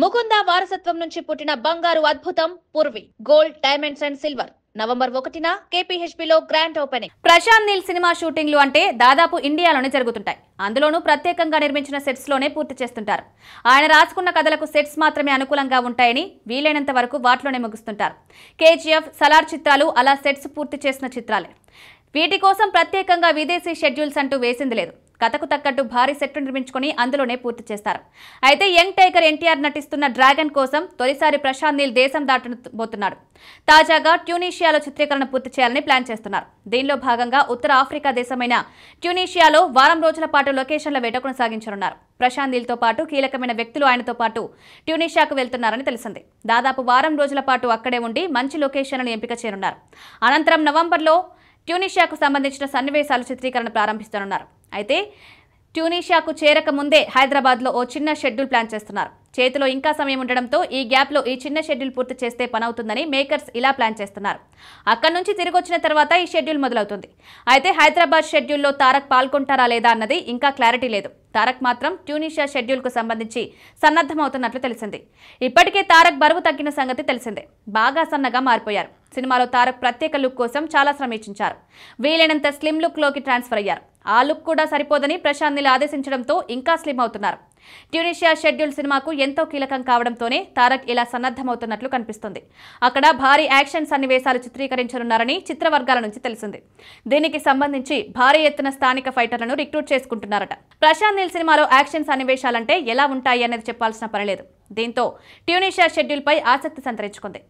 ముకుంద వారసత్వం నుంచి పుట్టిన బంగారు అద్భుతం Purvi gold diamonds and silver November 1న కేపీహెచ్పీలో grand opening. Prashanth Neel cinema షూటింగ్లు అంటే దాదాపు ఇండియాలోనే జరుగుతుంటాయి. అందులోనూ ప్రత్యేకంగా నిర్మించిన సెట్స్ లోనే పూర్తి చేస్తుంటారు. ఆయన రాసుకున్న కథలకు సెట్స్ మాత్రమే అనుకూలంగా ఉంటాయని వీలైనంత వరకు వాటిలోనే ముగుస్తుంటారు. కేజీఎఫ్, సలార్ చిత్రాలు అలా సెట్స్ పూర్తి చేసిన చిత్రాలే. వీటి కోసం ప్రత్యేకంగా విదేశీ షెడ్యూల్స్ అంటూ వేసింది లేదు. కథకు తగ్గట్టు భారీ సెట్ నిర్మించుకుని అందులోనే పూర్తి చేస్తారు. అయితే యంగ్ టైగర్ ఎన్టీఆర్ నటిస్తున్న డ్రాగన్ కోసం తొలిసారి ప్రశాంత్ నీల్ దేశం దాటబోతున్నాడు. తాజాగా ట్యూనీషియాలో చిత్రీకరణ పూర్తి చేయాలని ప్లాన్ చేస్తున్నారు. దీనిలో భాగంగా ఉత్తర ఆఫ్రికా దేశమైన ట్యూనీషియాలో వారం రోజుల పాటు లొకేషన్ల వేట కొనసాగించనున్నారు. ప్రశాంత్ నీల్తో పాటు కీలకమైన వ్యక్తులు ఆయనతో పాటు ట్యూనీషియాకు వెళ్తున్నారని తెలిసింది. దాదాపు వారం రోజుల పాటు అక్కడే ఉండి మంచి లొకేషన్లను ఎంపిక చేయనున్నారు. అనంతరం నవంబర్లో ట్యూనీషియాకు సంబంధించిన సన్నివేశాలు చిత్రీకరణ ప్రారంభిస్తున్నారు. అయితే ట్యూనీషియాకు చేరక ముందే హైదరాబాద్లో ఓ చిన్న షెడ్యూల్ ప్లాన్ చేస్తున్నారు. చేతిలో ఇంకా సమయం ఉండడంతో ఈ గ్యాప్లో ఈ చిన్న షెడ్యూల్ పూర్తి చేస్తే పనవుతుందని మేకర్స్ ఇలా ప్లాన్ చేస్తున్నారు. అక్కడి నుంచి తిరిగి వచ్చిన తర్వాత ఈ షెడ్యూల్ మొదలవుతుంది. అయితే హైదరాబాద్ షెడ్యూల్లో తారక్ పాల్గొంటారా లేదా అన్నది ఇంకా క్లారిటీ లేదు. తారక్ మాత్రం ట్యూనీషియా షెడ్యూల్కు సంబంధించి సన్నద్ధమవుతున్నట్లు తెలిసింది. ఇప్పటికే తారక్ బరువు తగ్గిన సంగతి తెలిసిందే. బాగా సన్నగా మారిపోయారు. సినిమాలో తారక్ ప్రత్యేక లుక్ కోసం చాలా శ్రమించారు. వీలైనంత స్లిమ్ లుక్లోకి ట్రాన్స్ఫర్ అయ్యారు. ఆ లుక్ కూడా సరిపోదని ప్రశాంత్ నీల్ ఆదేశించడంతో ఇంకా స్లిమ్ అవుతున్నారు. ట్యూనీషియా షెడ్యూల్ సినిమాకు ఎంతో కీలకం కావడంతోనే తారక్ ఇలా సన్నద్ధమవుతున్నట్లు కనిపిస్తుంది. అక్కడ భారీ యాక్షన్ సన్నివేశాలు చిత్రీకరించనున్నారని చిత్ర వర్గాల నుంచి తెలిసింది. దీనికి సంబంధించి భారీ ఎత్తున స్థానిక ఫైటర్లను రిక్రూట్ చేసుకుంటున్నారట. ప్రశాంత్ నీల్ సినిమాలో యాక్షన్ సన్నివేశాలంటే ఎలా ఉంటాయి అనేది చెప్పాల్సిన పనిలేదు. దీంతో ట్యూనీషియా షెడ్యూల్పై ఆసక్తి సంతరించుకుంది.